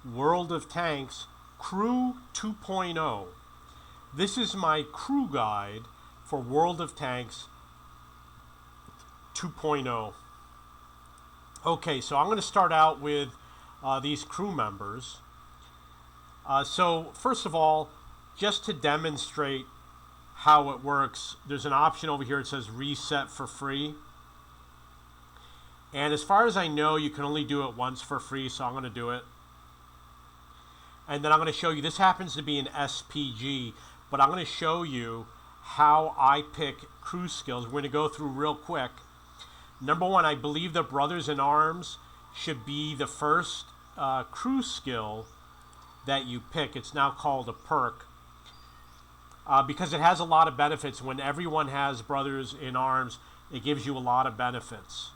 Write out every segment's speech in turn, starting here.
World of Tanks Crew 2.0. This is my crew guide for World of Tanks 2.0. Okay, so I'm going to start out with these crew members. So first of all, just to demonstrate how it works, there's an option over here that says reset for free. And as far as I know, you can only do it once for free, so I'm going to do it. And then I'm going to show you, this happens to be an SPG, but I'm going to show you how I pick crew skills. We're going to go through real quick. Number one, I believe that Brothers in Arms should be the first crew skill that you pick. It's now called a perk because it has a lot of benefits. When everyone has Brothers in Arms, it gives you a lot of benefits.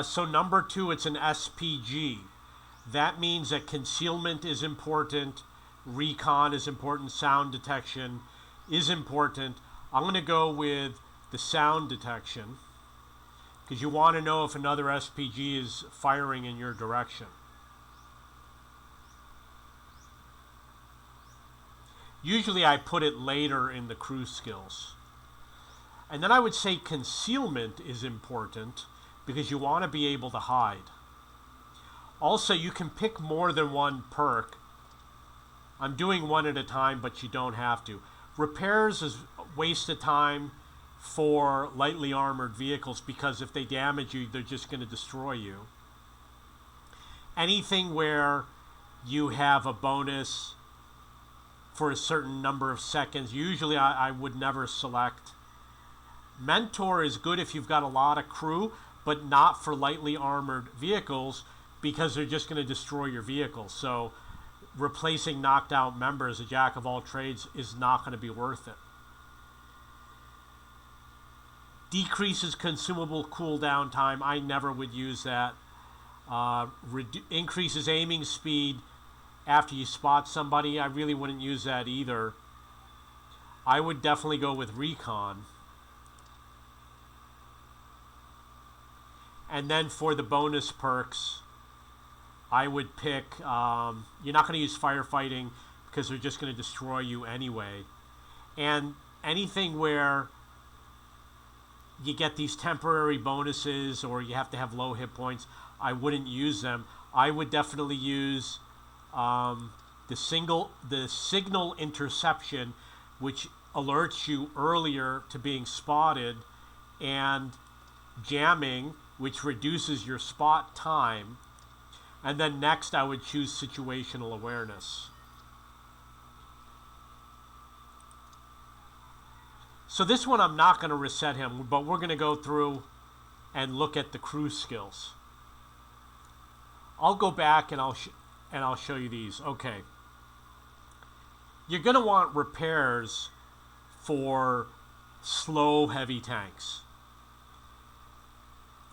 So number two, it's an SPG. That means that concealment is important, recon is important, sound detection is important. I'm going to go with the sound detection because you want to know if another SPG is firing in your direction. Usually I put it later in the crew skills. And then I would say concealment is important because you want to be able to hide. Also, you can pick more than one perk. I'm doing one at a time, but you don't have to. Repairs is a waste of time for lightly armored vehicles because if they damage you, they're just going to destroy you. Anything where you have a bonus for a certain number of seconds, usually I would never select. Mentor is good if you've got a lot of crew, but not for lightly armored vehicles because they're just going to destroy your vehicle. So replacing knocked out members, a jack of all trades, is not going to be worth it. Decreases consumable cooldown time. I never would use that. Increases aiming speed after you spot somebody. I really wouldn't use that either. I would definitely go with recon. And then for the bonus perks, I would pick, you're not going to use firefighting because they're just going to destroy you anyway. And anything where you get these temporary bonuses or you have to have low hit points, I wouldn't use them. I would definitely use the signal interception, which alerts you earlier to being spotted, and jamming, which reduces your spot time. And then next I would choose situational awareness. So this one I'm not going to reset him, but we're going to go through and look at the crew skills. I'll go back and I'll show you these. Okay. You're going to want repairs for slow heavy tanks.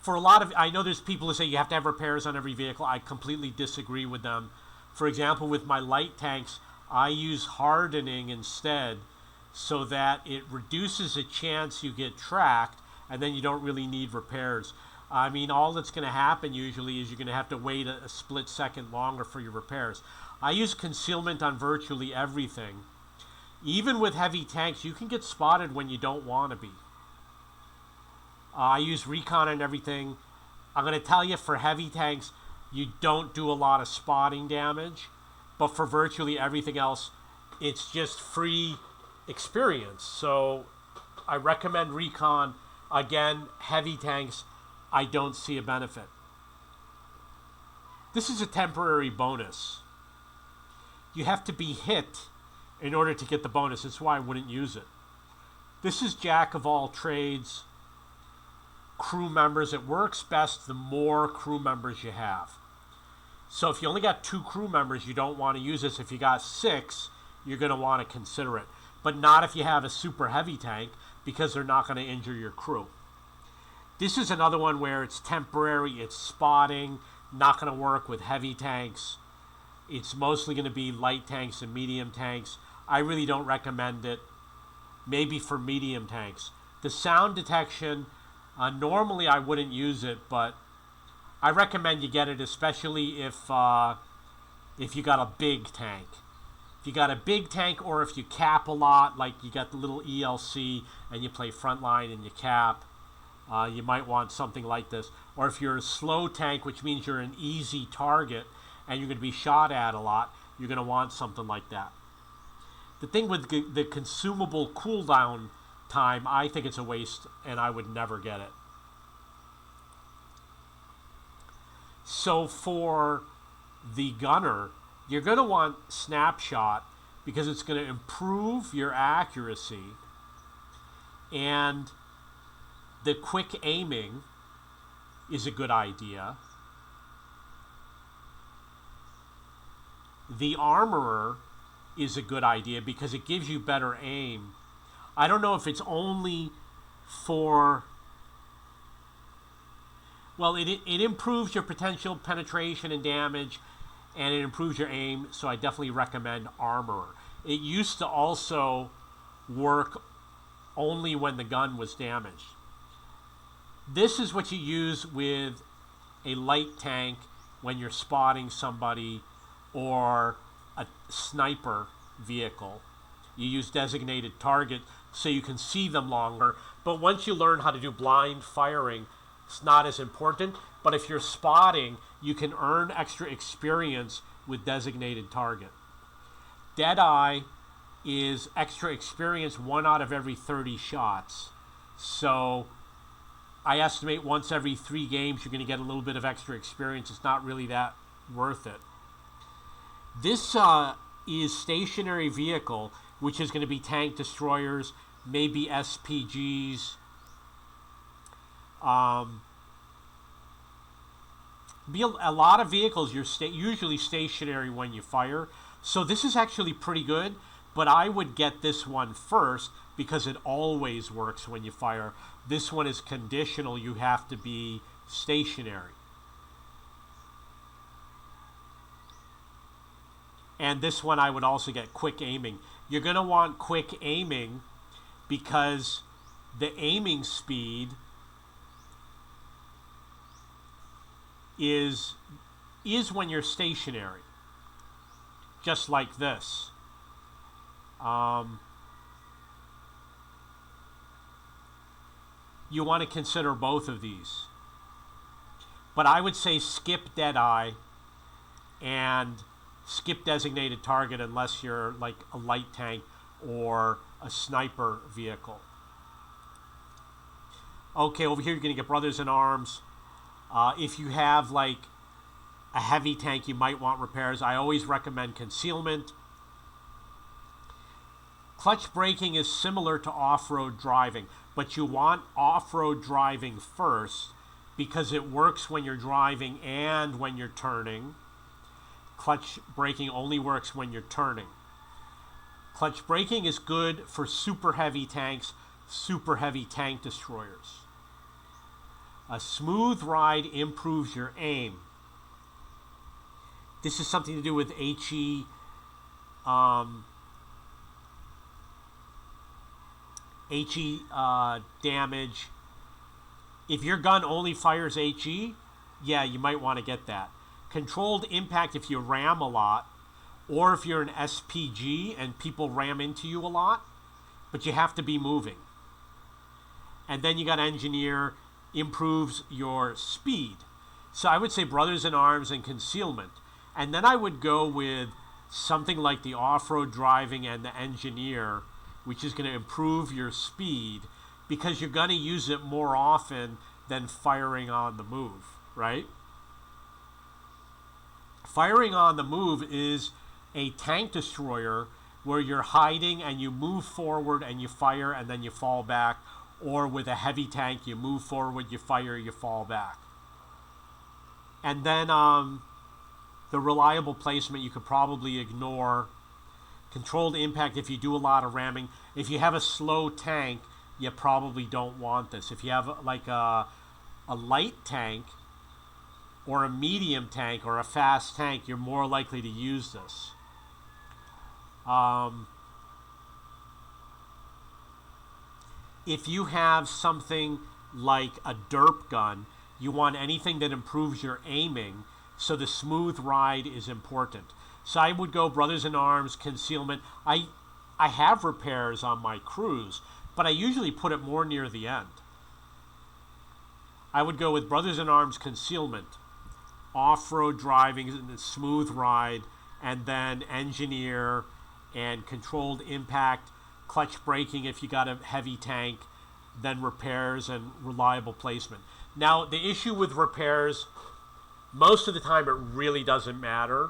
For a lot of, I know there's people who say you have to have repairs on every vehicle. I completely disagree with them. For example, with my light tanks, I use hardening instead so that it reduces the chance you get tracked and then you don't really need repairs. I mean, all that's going to happen usually is you're going to have to wait a split second longer for your repairs. I use concealment on virtually everything. Even with heavy tanks, you can get spotted when you don't want to be. I use recon and everything. I'm going to tell you, for heavy tanks, you don't do a lot of spotting damage. But for virtually everything else, it's just free experience. So I recommend recon. Again, heavy tanks, I don't see a benefit. This is a temporary bonus. You have to be hit in order to get the bonus. That's why I wouldn't use it. This is jack of all trades. Crew members, it works best the more crew members you have. So if you only got 2 crew members, you don't want to use this. If you got 6, you're going to want to consider it. But not if you have a super heavy tank, because they're not going to injure your crew. This is another one where it's temporary, it's spotting, not going to work with heavy tanks. It's mostly going to be light tanks and medium tanks. I really don't recommend it. Maybe for medium tanks. The sound detection, normally I wouldn't use it, but I recommend you get it, especially if you got a big tank. If you got a big tank, or if you cap a lot, like you got the little ELC and you play frontline and you cap, you might want something like this. Or if you're a slow tank, which means you're an easy target and you're going to be shot at a lot, you're going to want something like that. The thing with the consumable cooldown time, I think it's a waste, and I would never get it. So for the gunner, you're going to want snapshot because it's going to improve your accuracy, and the quick aiming is a good idea. The armorer is a good idea because it gives you better aim. I don't know if it's only for... Well, it improves your potential penetration and damage, and it improves your aim, so I definitely recommend armorer. It used to also work only when the gun was damaged. This is what you use with a light tank when you're spotting somebody, or a sniper vehicle. You use designated target so you can see them longer, but once you learn how to do blind firing, it's not as important. But if you're spotting, you can earn extra experience with designated target. Deadeye is extra experience 1 out of every 30 shots. So I estimate once every 3 games you're going to get a little bit of extra experience. It's not really that worth it. This is stationary vehicle, which is going to be tank destroyers, maybe SPGs. Be a lot of vehicles, you're usually stationary when you fire. So this is actually pretty good, but I would get this one first because it always works when you fire. This one is conditional. You have to be stationary. And this one I would also get quick aiming. You're going to want quick aiming because the aiming speed is when you're stationary, just like this. You want to consider both of these. But I would say skip Deadeye and skip designated target unless you're like a light tank or a sniper vehicle. Okay, over here you're going to get Brothers in Arms. If you have like a heavy tank, you might want repairs. I always recommend concealment. Clutch braking is similar to off-road driving, but you want off-road driving first because it works when you're driving and when you're turning. Clutch braking only works when you're turning. Clutch braking is good for super heavy tanks, super heavy tank destroyers. A smooth ride improves your aim. This is something to do with HE damage. If your gun only fires HE, yeah, you might want to get that. Controlled impact if you ram a lot, or if you're an SPG and people ram into you a lot, but you have to be moving. And then you got engineer, improves your speed. So I would say Brothers in Arms and concealment. And then I would go with something like the off-road driving and the engineer, which is going to improve your speed because you're going to use it more often than firing on the move, right? Firing on the move is a tank destroyer where you're hiding and you move forward and you fire and then you fall back. Or with a heavy tank, you move forward, you fire, you fall back. And then the reliable placement you could probably ignore. Controlled impact if you do a lot of ramming. If you have a slow tank, you probably don't want this. If you have like a light tank or a medium tank or a fast tank, you're more likely to use this. If you have something like a derp gun, You want anything that improves your aiming, so the smooth ride is important. So I would go Brothers in Arms, Concealment. I have repairs on my crews, but I usually put it more near the end. I would go with Brothers in Arms, Concealment, off-road driving, and smooth ride, and then Engineer and Controlled Impact, clutch braking if you got a heavy tank, then repairs and reliable placement. Now, the issue with repairs, most of the time it really doesn't matter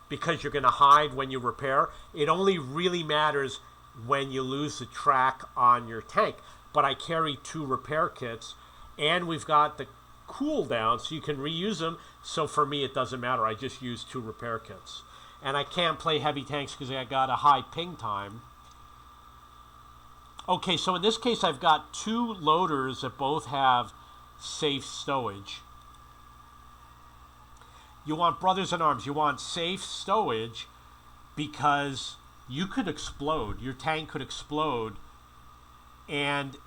because you're going to hide when you repair. It only really matters when you lose the track on your tank. But I carry 2 repair kits, and we've got the cooldown, so you can reuse them. So for me, it doesn't matter. I just use 2 repair kits. And I can't play heavy tanks because I got a high ping time. Okay, so in this case, I've got 2 loaders that both have safe stowage. You want Brothers in Arms. You want safe stowage because you could explode. Your tank could explode, and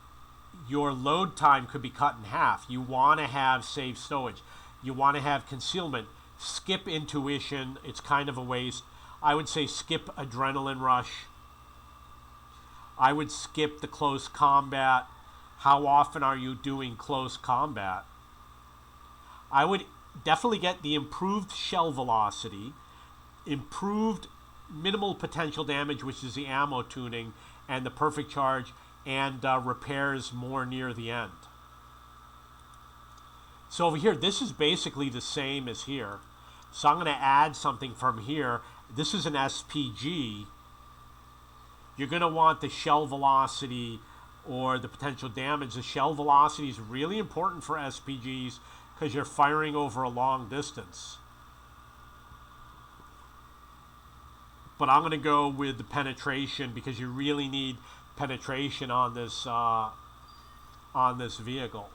your load time could be cut in half. You want to have safe stowage. You want to have Concealment. Skip Intuition. It's kind of a waste. I would say skip Adrenaline Rush. I would skip the Close Combat. How often are you doing close combat? I would definitely get the improved shell velocity, improved minimal potential damage, which is the ammo tuning, and the perfect charge, and repairs more near the end. So over here, this is basically the same as here. So I'm going to add something from here. This is an SPG. You're going to want the shell velocity or the potential damage. The shell velocity is really important for SPGs because you're firing over a long distance. But I'm going to go with the penetration because you really need penetration on this vehicle.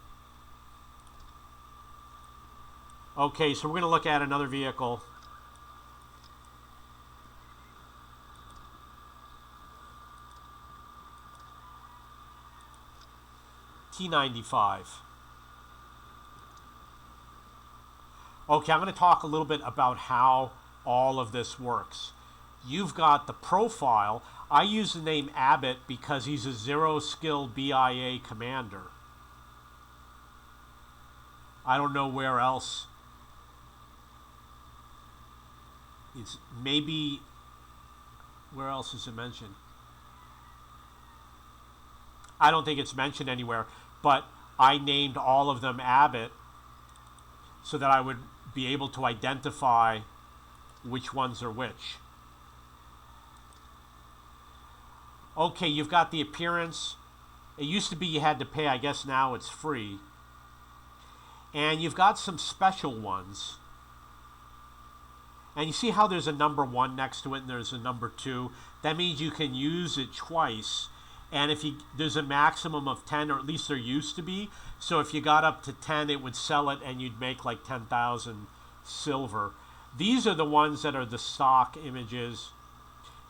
Okay, so we're going to look at another vehicle. T95. Okay, I'm going to talk a little bit about how all of this works. You've got the profile. I use the name Abbott because he's a 0-skill BIA commander. I don't know where else. It's maybe, where else is it mentioned? I don't think it's mentioned anywhere, but I named all of them Abbott so that I would be able to identify which ones are which. Okay, you've got the appearance. It used to be you had to pay. I guess now it's free. And you've got some special ones. And you see how there's a number 1 next to it and there's a number 2? That means you can use it twice. And if there's a maximum of 10, or at least there used to be. So if you got up to 10, it would sell it and you'd make like 10,000 silver. These are the ones that are the stock images.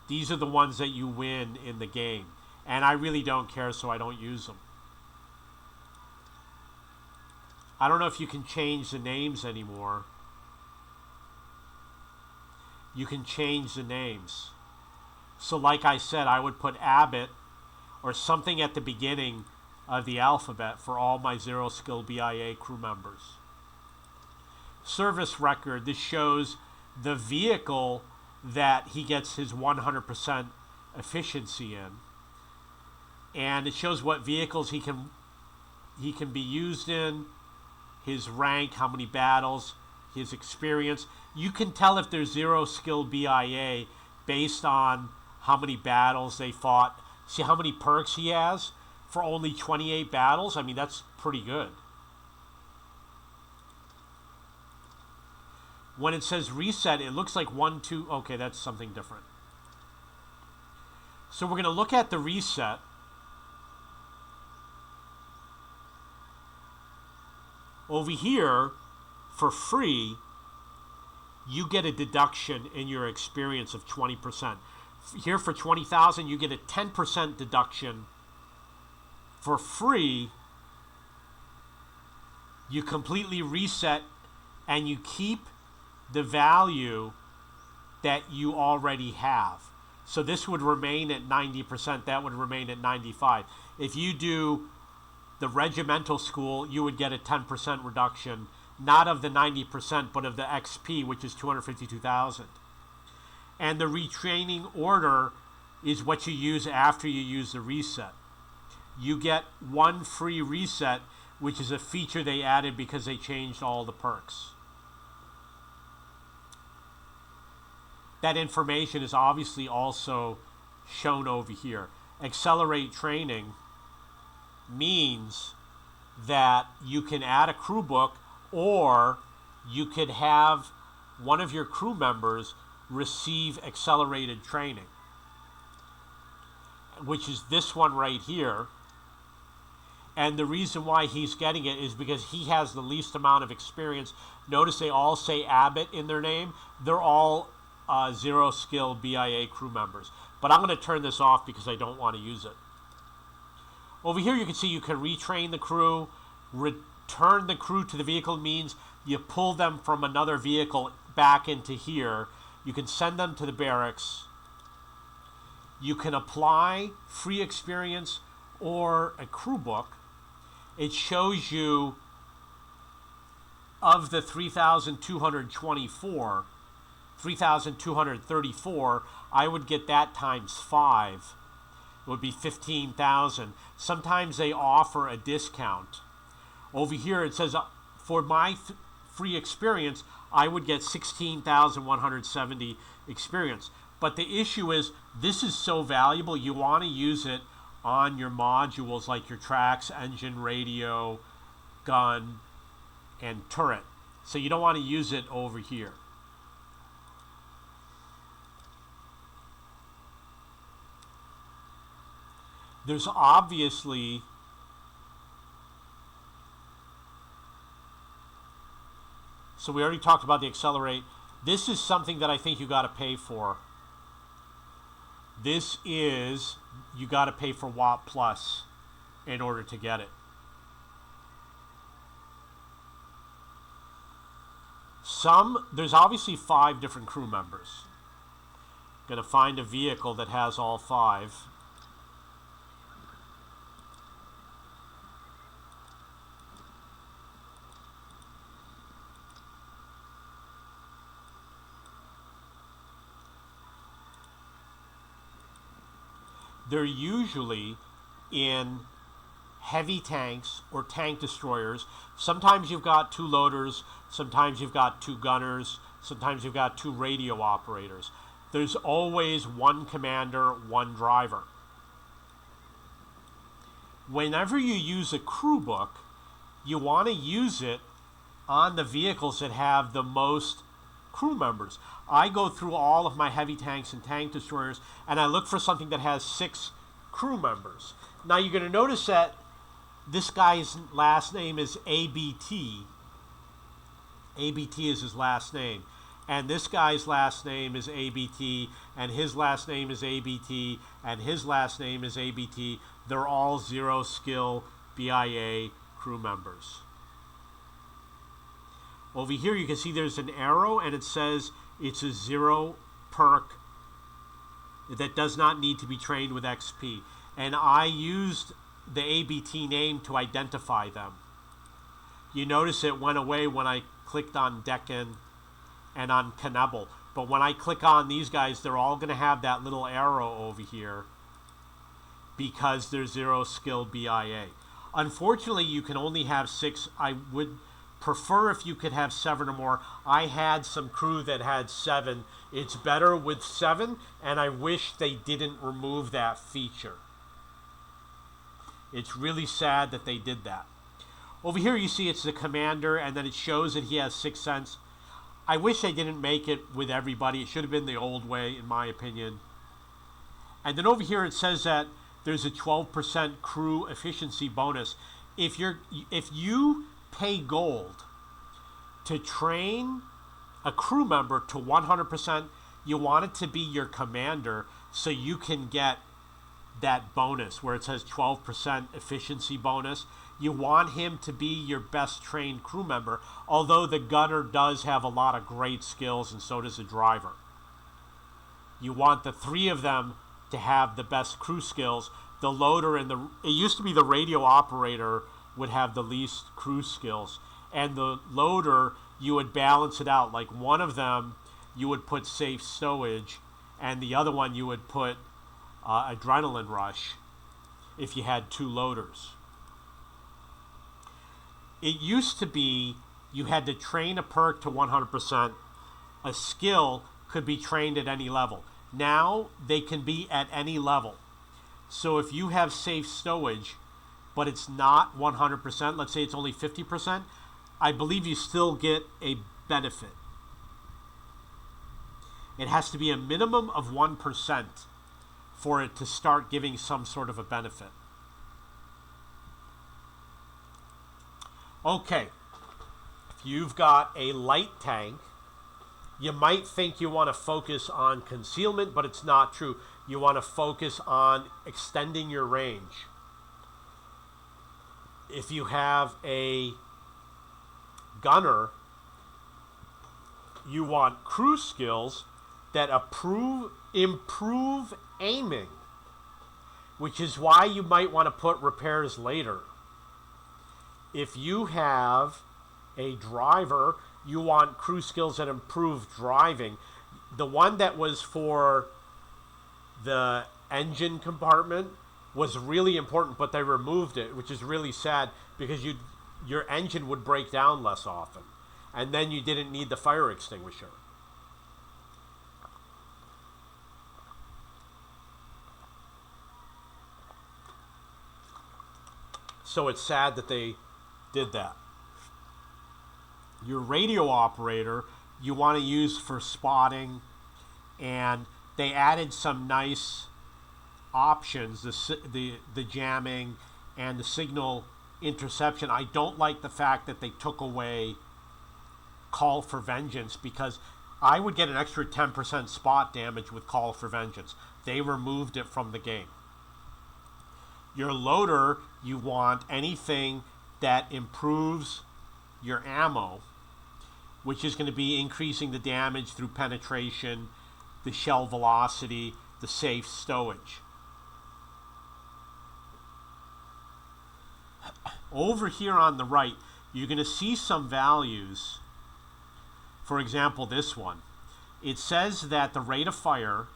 These are the ones that you win in the game. And I really don't care, so I don't use them. I don't know if you can change the names anymore. You can change the names. So like I said, I would put Abbott or something at the beginning of the alphabet for all my 0-skill BIA crew members. Service record. This shows the vehicle that he gets his 100% efficiency in. And it shows what vehicles he can be used in, his rank, how many battles, his experience. You can tell if they're 0-skill BIA based on how many battles they fought. See how many perks he has for only 28 battles? I mean, that's pretty good. When it says reset, it looks like 1, 2. Okay, that's something different. So we're going to look at the reset. Over here, for free, you get a deduction in your experience of 20%. Here for 20,000, you get a 10% deduction. For free, You completely reset and you keep the value that you already have. So this would remain at 90%, that would remain at 95. If you do the regimental school, you would get a 10% reduction, not of the 90%, but of the XP, which is 252,000. And the retraining order is what you use after you use the reset. You get one free reset, which is a feature they added because they changed all the perks. That information is obviously also shown over here. Accelerate training means that you can add a crew book, or you could have one of your crew members receive accelerated training, which is this one right here. And the reason why he's getting it is because he has the least amount of experience. Notice they all say Abbott in their name. They're all zero skill BIA crew members. But I'm going to turn this off because I don't want to use it. Over here you can see you can retrain the crew. Return the crew to the vehicle means you pull them from another vehicle back into here. You can send them to the barracks. You can apply free experience or a crew book. It shows you of the 3,224, 3,234, I would get that times 5. It would be 15,000. Sometimes they offer a discount. Over here it says for my free experience, I would get 16,170 experience. But the issue is this is so valuable, you want to use it on your modules like your tracks, engine, radio, gun, and turret. So you don't want to use it over here. There's obviously so we already talked about the accelerate. This is something that I think you got to pay for. This is, you got to pay for WOT Plus in order to get it. There's obviously 5 different crew members. Going to find a vehicle that has all 5. They're usually in heavy tanks or tank destroyers. Sometimes you've got 2 loaders, sometimes you've got 2 gunners, sometimes you've got 2 radio operators. There's always 1 commander, 1 driver. Whenever you use a crew book, you want to use it on the vehicles that have the most crew members. I go through all of my heavy tanks and tank destroyers and I look for something that has 6 crew members. Now you're going to notice that this guy's last name is ABT. ABT is his last name. And this guy's last name is ABT, and his last name is ABT, and his last name is ABT. They're all 0 skill BIA crew members. Over here you can see there's an arrow and it says it's a 0 perk that does not need to be trained with XP. And I used the ABT name to identify them. You notice it went away when I clicked on Deccan and on Knebel. But when I click on these guys, they're all going to have that little arrow over here because they're 0 skill BIA. Unfortunately, you can only have 6. I would prefer if you could have 7 or more. I had some crew that had 7. It's better with 7, and I wish they didn't remove that feature. It's really sad that they did that. Over here you see it's the commander, and then it shows that he has 6 cents. I wish they didn't make it with everybody. It should have been the old way, in my opinion. And then over here it says that there's a 12% crew efficiency bonus. If you pay gold to train a crew member to 100%, you want it to be your commander so you can get that bonus where it says 12% efficiency bonus. You want him to be your best trained crew member, although the gunner does have a lot of great skills and so does the driver. You want the three of them to have the best crew skills. The loader and it used to be the radio operator would have the least crew skills. And the loader, you would balance it out. Like one of them, you would put safe stowage, and the other one you would put adrenaline rush if you had two loaders. It used to be you had to train a perk to 100%. A skill could be trained at any level. Now they can be at any level. So if you have safe stowage, but it's not 100%, let's say it's only 50%, I believe you still get a benefit. It has to be a minimum of 1% for it to start giving some sort of a benefit. Okay, if you've got a light tank, you might think you want to focus on concealment, but it's not true. You want to focus on extending your range. If you have a gunner, you want crew skills that improve aiming, which is why you might want to put repairs later. If you have a driver, you want crew skills that improve driving. The one that was for the engine compartment was really important, but they removed it, which is really sad because your engine would break down less often, and then you didn't need the fire extinguisher. So it's sad that they did that. Your radio operator you want to use for spotting, and they added some nice options, the jamming and the signal interception. I don't like the fact that they took away Call for Vengeance, because I would get an extra 10% spot damage with Call for Vengeance. They removed it from the game. Your loader, you want anything that improves your ammo, which is going to be increasing the damage through penetration, the shell velocity, the safe stowage. Over here on the right, you're going to see some values. For example, this one. It says that the rate of fire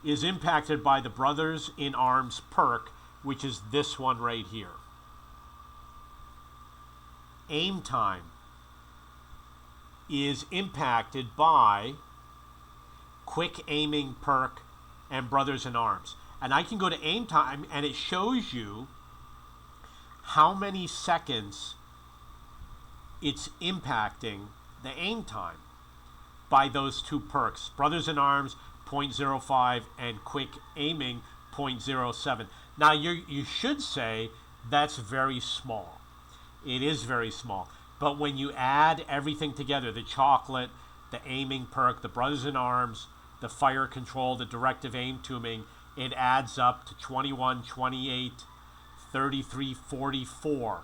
is impacted by the Brothers in Arms perk, which is this one right here. Aim time is impacted by quick aiming perk and Brothers in Arms. And I can go to aim time and it shows you how many seconds it's impacting the aim time by those two perks. Brothers in Arms 0.05 and quick aiming 0.07. Now you should say that's very small. It is very small. But when you add everything together, the chocolate, the aiming perk, the Brothers in Arms, the fire control, the directive aim tuning, it adds up to 21, 28, 33, 44,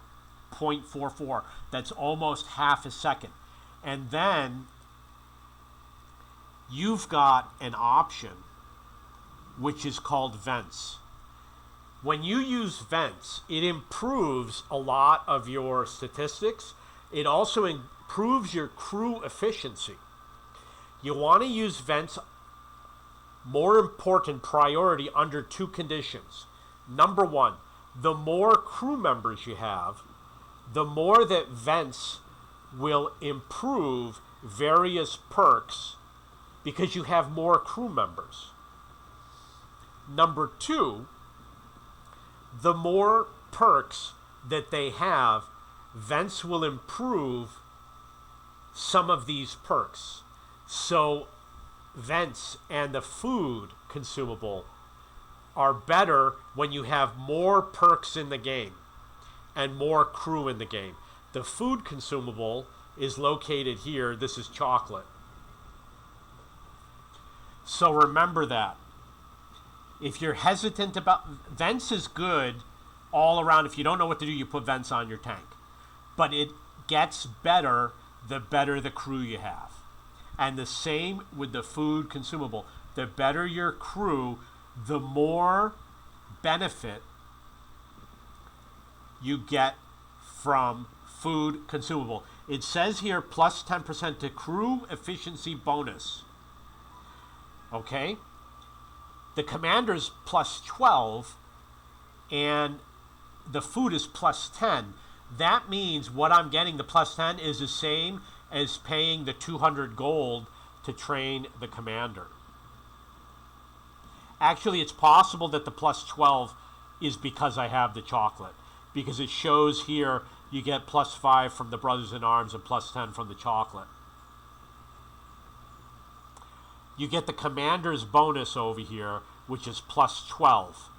0.44. That's almost half a second. And then you've got an option which is called vents. When you use vents, it improves a lot of your statistics. It also improves your crew efficiency. You want to use vents, more important priority, under two conditions. Number one, the more crew members you have, the more that vents will improve various perks because you have more crew members. Number two, the more perks that they have, vents will improve some of these perks. So vents and the food consumable are better when you have more perks in the game and more crew in the game. The food consumable is located here. This is chocolate. So remember that. If you're hesitant about, vents is good all around. If you don't know what to do, you put vents on your tank. But it gets better the better the crew you have. And the same with the food consumable. The better your crew, the more benefit you get from food consumable. It says here plus 10% to crew efficiency bonus. Okay? The commander's plus 12 and the food is plus 10. That means what I'm getting, the plus 10, is the same as paying the 200 gold to train the commander. Actually, it's possible that the plus 12 is because I have the chocolate, because it shows here you get plus 5 from the Brothers in Arms and plus 10 from the chocolate. You get the commander's bonus over here, which is plus 12,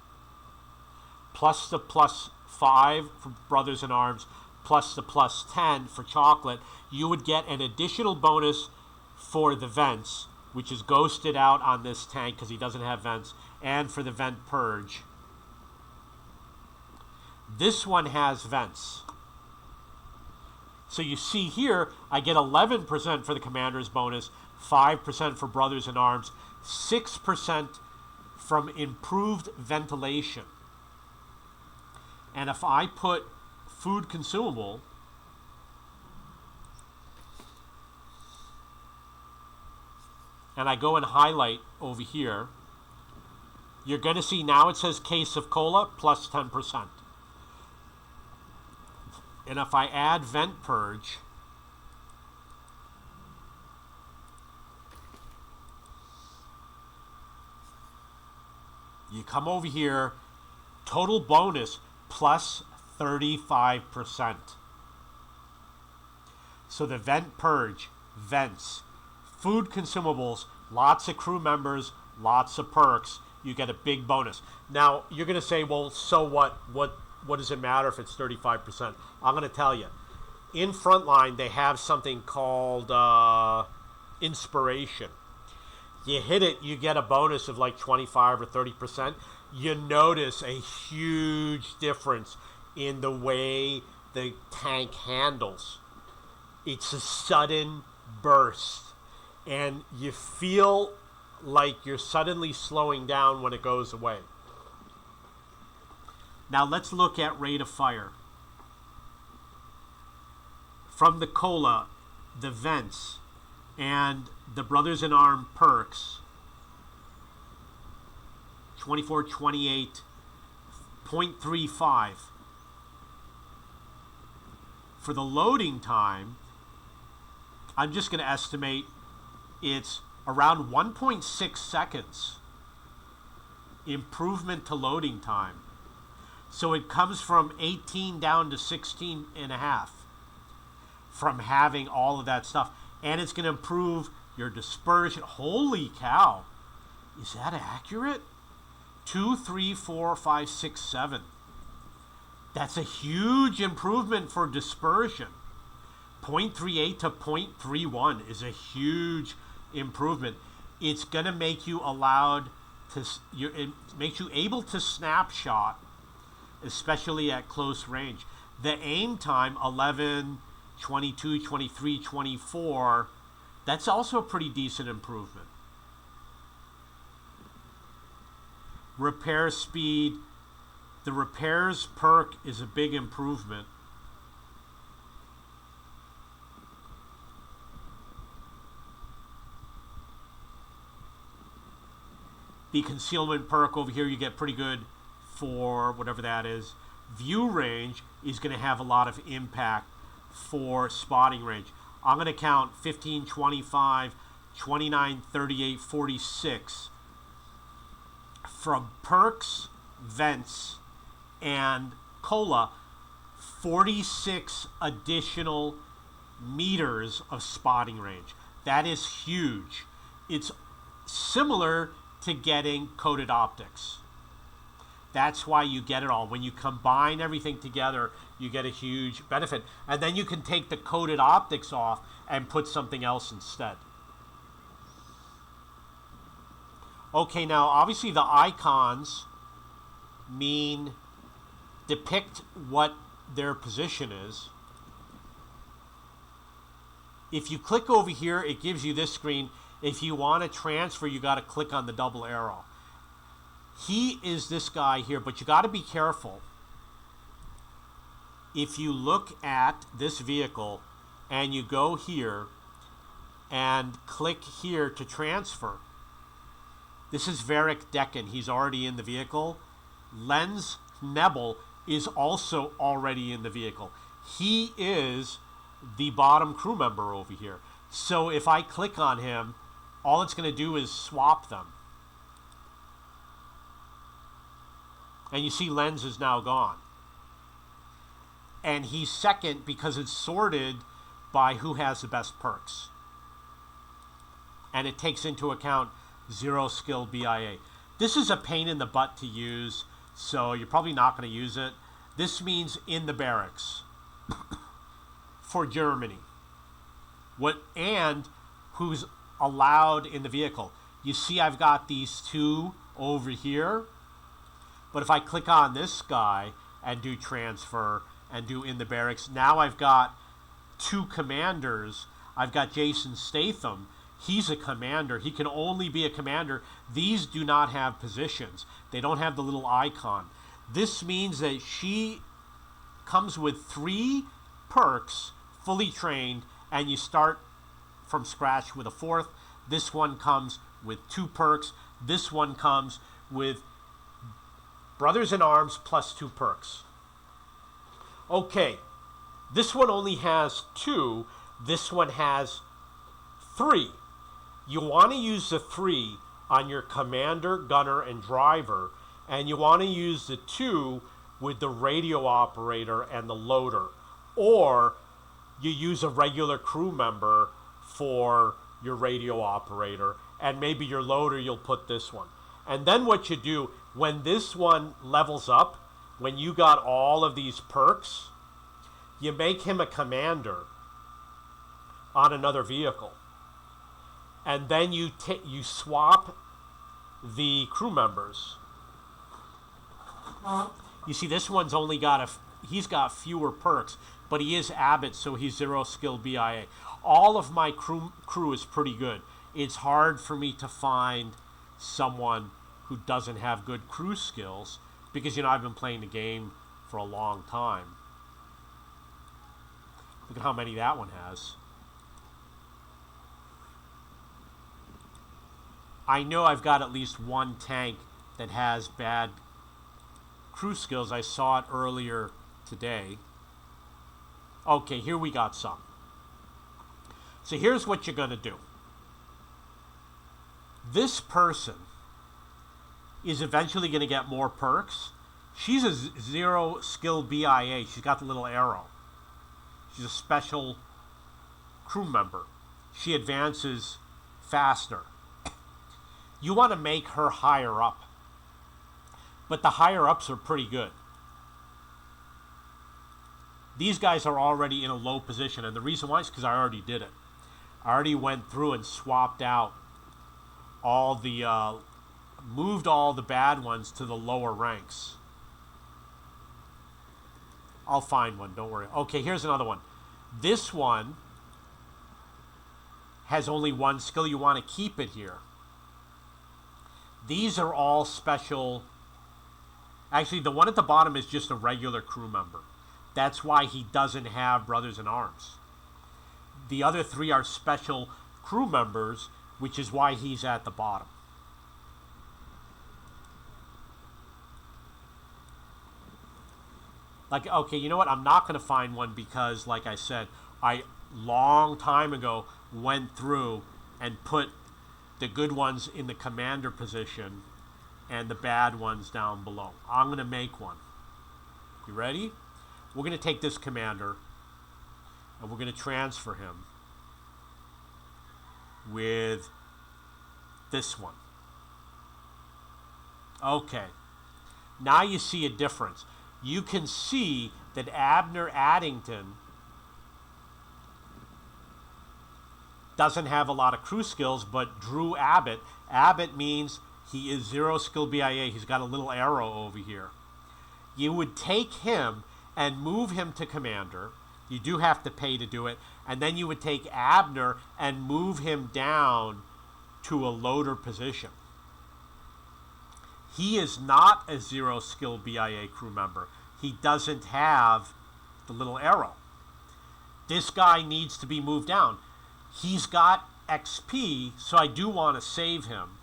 plus the plus 5 for Brothers in Arms, plus the plus 10 for chocolate. You would get an additional bonus for the vents, which is ghosted out on this tank because he doesn't have vents, and for the vent purge. This one has vents. So you see here, I get 11% for the commander's bonus, 5% for Brothers in Arms, 6% from improved ventilation. And if I put food consumable, and I go and highlight over here, you're going to see now it says case of cola plus 10%. And if I add vent purge, you come over here, total bonus plus 35%. So the vent purge, vents, food consumables, lots of crew members, lots of perks, you get a big bonus. Now, you're going to say, well, so what? What does it matter if it's 35%? I'm going to tell you. In Frontline, they have something called Inspiration. You hit it, you get a bonus of like 25 or 30%. You notice a huge difference in the way the tank handles. It's a sudden burst, and you feel like you're suddenly slowing down when it goes away. Now let's look at rate of fire. From the cola, the vents, and the Brothers in Arms perks, 24, 28, 0.35. For the loading time, I'm just going to estimate it's around 1.6 seconds improvement to loading time. So it comes from 18 down to 16 and a half from having all of that stuff. And it's going to improve your dispersion. Holy cow. Is that accurate? 2, 3, 4, 5, 6, 7. That's a huge improvement for dispersion. 0.38 to 0.31 is a huge improvement. It's going to make you allowed to, it makes you able to snapshot, especially at close range. The aim time, 11, 22, 23, 24, that's also a pretty decent improvement. Repair speed, the repairs perk is a big improvement. The concealment perk over here, you get pretty good for whatever that is. View range is going to have a lot of impact for spotting range. I'm going to count 15, 25, 29, 38, 46. From perks, vents, and cola, 46 additional meters of spotting range. That is huge. It's similar to getting coated optics. That's why you get it all. When you combine everything together, you get a huge benefit. And then you can take the coated optics off and put something else instead. Okay, now obviously the icons mean depict what their position is. If you click over here, it gives you this screen. If you want to transfer, you got to click on the double arrow. He is this guy here, but you got to be careful. If you look at this vehicle and you go here and click here to transfer, this is Varric Decken. He's already in the vehicle. Lenz Nebel is also already in the vehicle. He is the bottom crew member over here. So if I click on him, all it's going to do is swap them. And you see Lenz is now gone. And he's second because it's sorted by who has the best perks. And it takes into account 0 skill BIA. This is a pain in the butt to use, so you're probably not going to use it. This means in the barracks for Germany. And who's allowed in the vehicle. You see I've got these two over here. But if I click on this guy and do transfer and do in the barracks, now I've got two commanders. I've got Jason Statham. He's a commander. He can only be a commander. These do not have positions. They don't have the little icon. This means that she comes with 3 perks, fully trained, and you start from scratch with a 4th. This one comes with 2 perks. This one comes with Brothers in Arms plus 2 perks. Okay, this one only has 2. This one has 3. You want to use the 3 on your commander, gunner, and driver, and you want to use the 2 with the radio operator and the loader. Or you use a regular crew member for your radio operator, and maybe your loader, you'll put this one. And then what you do, when this one levels up, when you got all of these perks, you make him a commander on another vehicle. And then you swap the crew members. You see, this one's only got he's got fewer perks, but he is Abbott, so he's 0 skill BIA. All of my crew is pretty good. It's hard for me to find someone who doesn't have good crew skills because, I've been playing the game for a long time. Look at how many that one has. I know I've got at least one tank that has bad crew skills. I saw it earlier today. Okay, here we got some. So here's what you're going to do. This person is eventually going to get more perks. She's a 0 skill BIA. She's got the little arrow. She's a special crew member. She advances faster. You want to make her higher up. But the higher ups are pretty good. These guys are already in a low position, and the reason why is because I already did it. I already went through and swapped out all the, moved all the bad ones to the lower ranks. I'll find one, don't worry. Okay, here's another one. This one has only 1 skill. You want to keep it here. These are all special. Actually, the one at the bottom is just a regular crew member. That's why he doesn't have Brothers in Arms. The other 3 are special crew members, which is why he's at the bottom. Like, okay, you know what? I'm not going to find one because, like I said, I long time ago went through and put the good ones in the commander position and the bad ones down below. I'm going to make one. You ready? We're going to take this commander and we're going to transfer him with this one. Okay. Now you see a difference. You can see that Abner Addington doesn't have a lot of crew skills, but Drew Abbott means he is 0 skill BIA. He's got a little arrow over here. You would take him and move him to commander. You do have to pay to do it. And then you would take Abner and move him down to a loader position. He is not a 0 skill BIA crew member. He doesn't have the little arrow. This guy needs to be moved down. He's got XP, so I do want to save him.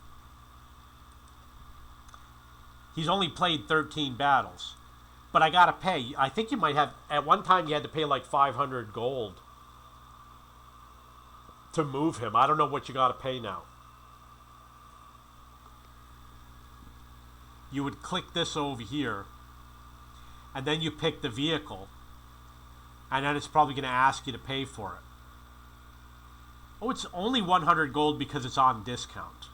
He's only played 13 battles. But I got to pay. I think you might have, at one time you had to pay like 500 gold to move him. I don't know what you got to pay now. You would click this over here, and then you pick the vehicle, and then it's probably going to ask you to pay for it. Oh, it's only 100 gold because it's on discount.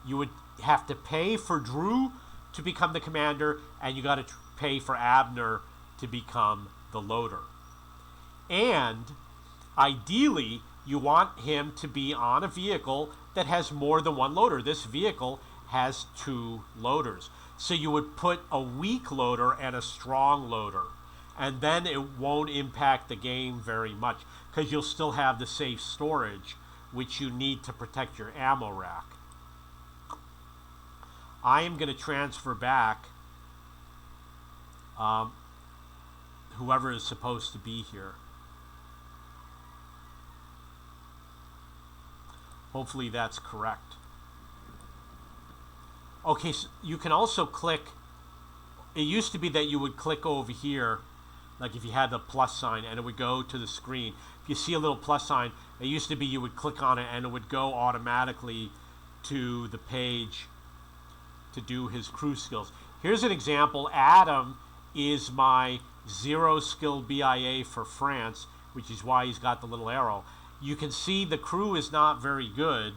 You would have to pay for Drew to become the commander, and you got to pay for Abner to become the loader. And ideally, you want him to be on a vehicle that has more than one loader. This vehicle has 2 loaders. So you would put a weak loader and a strong loader. And then it won't impact the game very much because you'll still have the safe storage, which you need to protect your ammo rack. I am going to transfer back whoever is supposed to be here. Hopefully that's correct. Okay, so you can also click. It used to be that you would click over here, like if you had the plus sign, and it would go to the screen. If you see a little plus sign, it used to be you would click on it and it would go automatically to the page to do his crew skills. Here's an example. Adam is my 0 skill BIA for France, which is why he's got the little arrow. You can see the crew is not very good,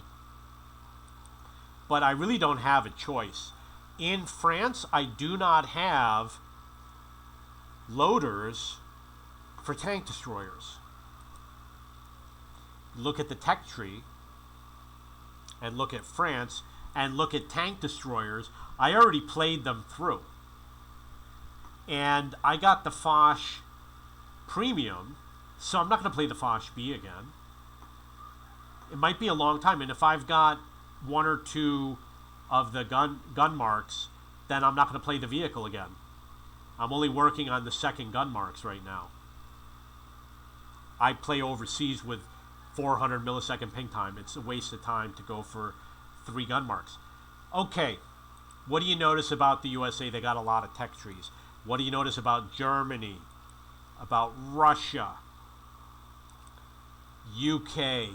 but I really don't have a choice. In France, I do not have loaders for tank destroyers. Look at the tech tree and look at France and look at tank destroyers. I already played them through. And I got the Foch Premium, so I'm not going to play the Foch B again. It might be a long time, and if I've got 1 or 2 of the gun marks, then I'm not going to play the vehicle again. I'm only working on the second gun marks right now. I play overseas with 400 millisecond ping time. It's a waste of time to go for 3 gun marks. Okay, what do you notice about the USA? They got a lot of tech trees. What do you notice about Germany, about Russia, UK,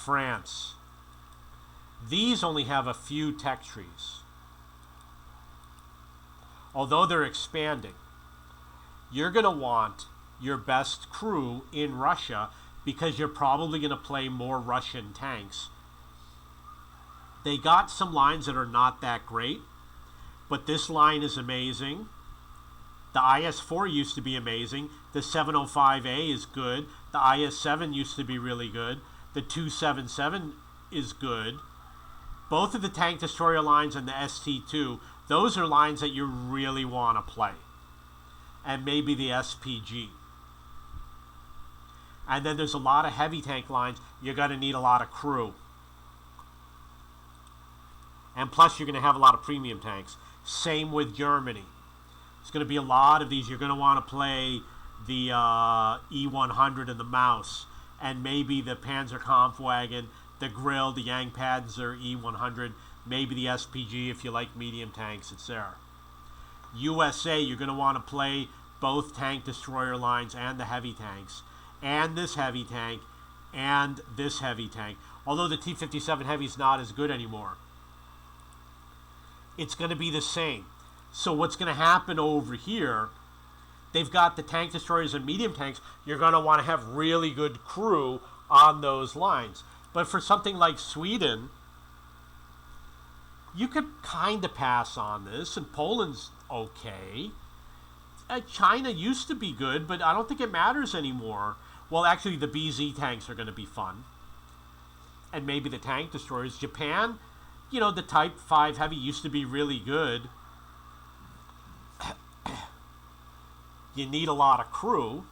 France? These only have a few tech trees. Although they're expanding, you're going to want your best crew in Russia because you're probably going to play more Russian tanks. They got some lines that are not that great, but this line is amazing. The IS-4 used to be amazing. The 705A is good. The IS-7 used to be really good. The 277 is good. Both of the tank destroyer lines and the ST-2, those are lines that you really want to play. And maybe the SPG. And then there's a lot of heavy tank lines. You're going to need a lot of crew. And plus, you're going to have a lot of premium tanks. Same with Germany. There's going to be a lot of these. You're going to want to play the E100 and the Maus, and maybe the Panzerkampfwagen, the Grill, the Jagdpanzer E100, maybe the SPG if you like medium tanks. It's there. USA, you're going to want to play both tank destroyer lines and the heavy tanks, and this heavy tank, and this heavy tank. Although the T-57 Heavy is not as good anymore. It's going to be the same. So what's going to happen over here, they've got the tank destroyers and medium tanks. You're going to want to have really good crew on those lines. But for something like Sweden, you could kind of pass on this, and Poland's okay. China used to be good, but I don't think it matters anymore. Well, actually, the BZ tanks are going to be fun. And maybe the tank destroyers. Japan, You know, the Type 5 Heavy used to be really good. You need a lot of crew.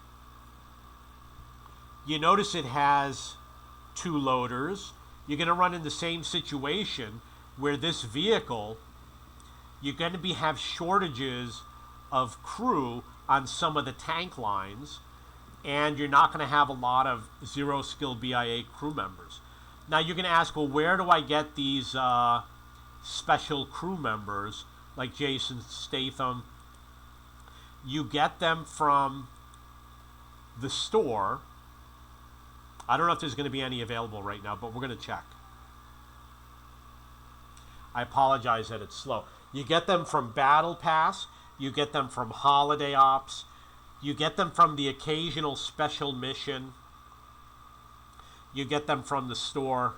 You notice it has 2 loaders. You're going to run in the same situation where this vehicle, you're going to have shortages of crew on some of the tank lines, and you're not going to have a lot of zero skill BIA crew members. Now you're going to ask, well, where do I get these special crew members like Jason Statham? You get them from the store. I don't know if there's going to be any available right now, but we're going to check. I apologize that it's slow. You get them from Battle Pass. You get them from Holiday Ops. You get them from the occasional special mission. You get them from the store.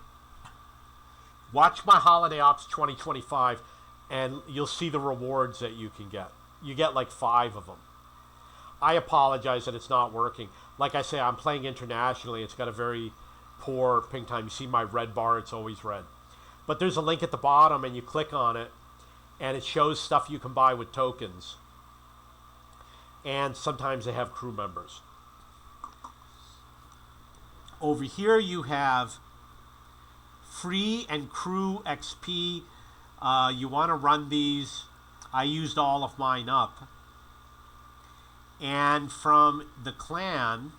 Watch my Holiday Ops 2025, and you'll see the rewards that you can get. You get like 5 of them. I apologize that it's not working. Like I say, I'm playing internationally. It's got a very poor ping time. You see my red bar, it's always red. But there's a link at the bottom, and you click on it, and it shows stuff you can buy with tokens. And sometimes they have crew members. Over here you have free and crew XP. You want to run these. I used all of mine up. And from the clan,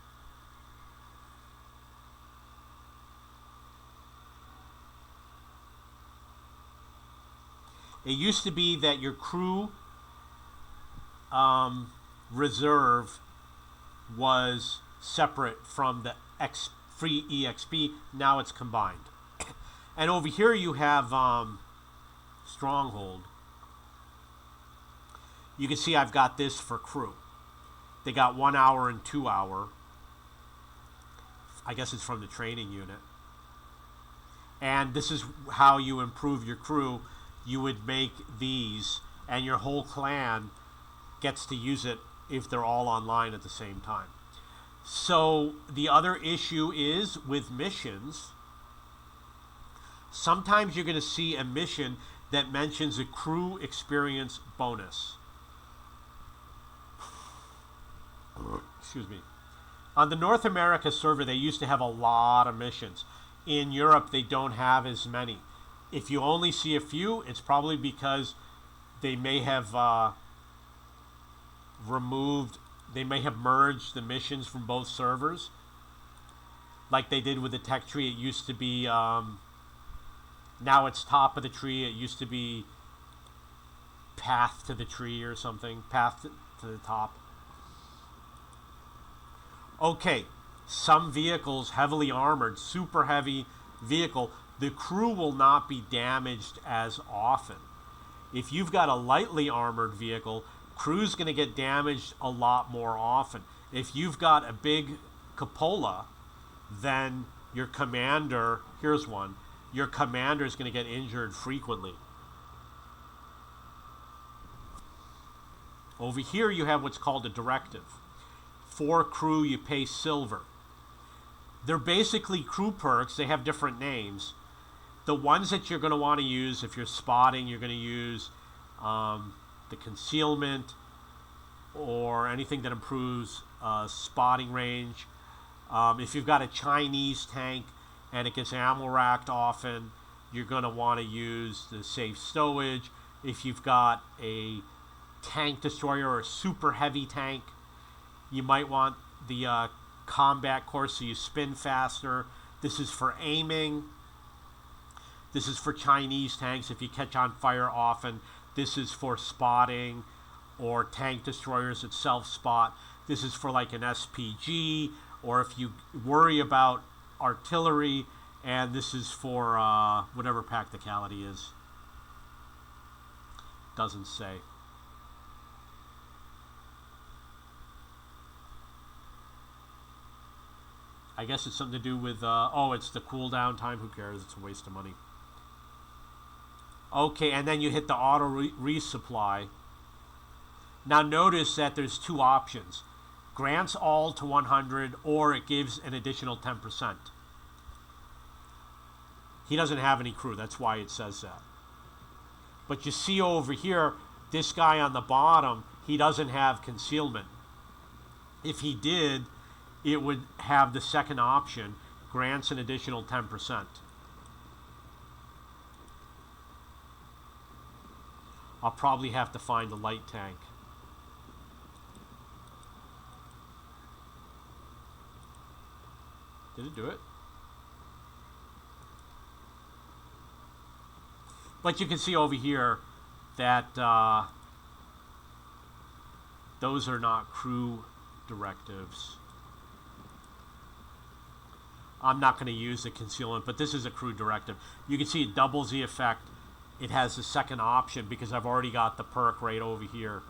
it used to be that your crew reserve was separate from the free EXP. Now it's combined. And over here you have Stronghold. You can see I've got this for crew. They got 1 hour and 2 hour. I guess it's from the training unit. And this is how you improve your crew. You would make these, and your whole clan gets to use it if they're all online at the same time. So the other issue is with missions. Sometimes you're going to see a mission that mentions a crew experience bonus. Excuse me. On the North America server, they used to have a lot of missions. In Europe, they don't have as many. If you only see a few, it's probably because they may have they may have merged the missions from both servers. Like they did with the tech tree. It used to be, now it's top of the tree. It used to be path to the tree or something. Path to the top. Okay, some vehicles, heavily armored, super heavy vehicle, the crew will not be damaged as often. If you've got a lightly armored vehicle, crew's going to get damaged a lot more often. If you've got a big cupola, then your commander, here's one, your commander is going to get injured frequently. Over here you have what's called a directive. For crew, you pay silver. They're basically crew perks. They have different names. The ones that you're going to want to use, if you're spotting, you're going to use the concealment or anything that improves spotting range. If you've got a Chinese tank and it gets ammo racked often, you're going to want to use the safe stowage. If you've got a tank destroyer or a super heavy tank, you might want the combat course so you spin faster. This is for aiming. This is for Chinese tanks if you catch on fire often. This is for spotting or tank destroyers that self-spot. This is for like an SPG, or if you worry about artillery, and this is for whatever practicality is. Doesn't say. I guess it's something to do with, it's the cooldown time. Who cares? It's a waste of money. Okay, and then you hit the auto resupply. Now notice that there's 2 options. Grants all to 100, or it gives an additional 10%. He doesn't have any crew. That's why it says that. But you see over here, this guy on the bottom, he doesn't have concealment. If he did, it would have the second option, grants an additional 10%. I'll probably have to find a light tank. Did it do it? But you can see over here that those are not crew directives. I'm not going to use the concealment, but this is a crew directive. You can see it doubles the effect. It has the second option because I've already got the perk right over here.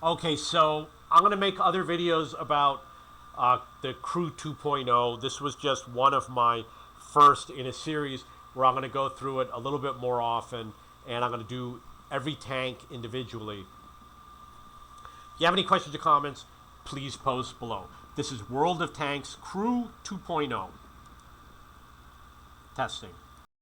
Okay, so I'm going to make other videos about the Crew 2.0. This was just one of my first in a series where I'm going to go through it a little bit more often, and I'm going to do every tank individually. If you have any questions or comments, please post below. This is World of Tanks Crew 2.0. Testing.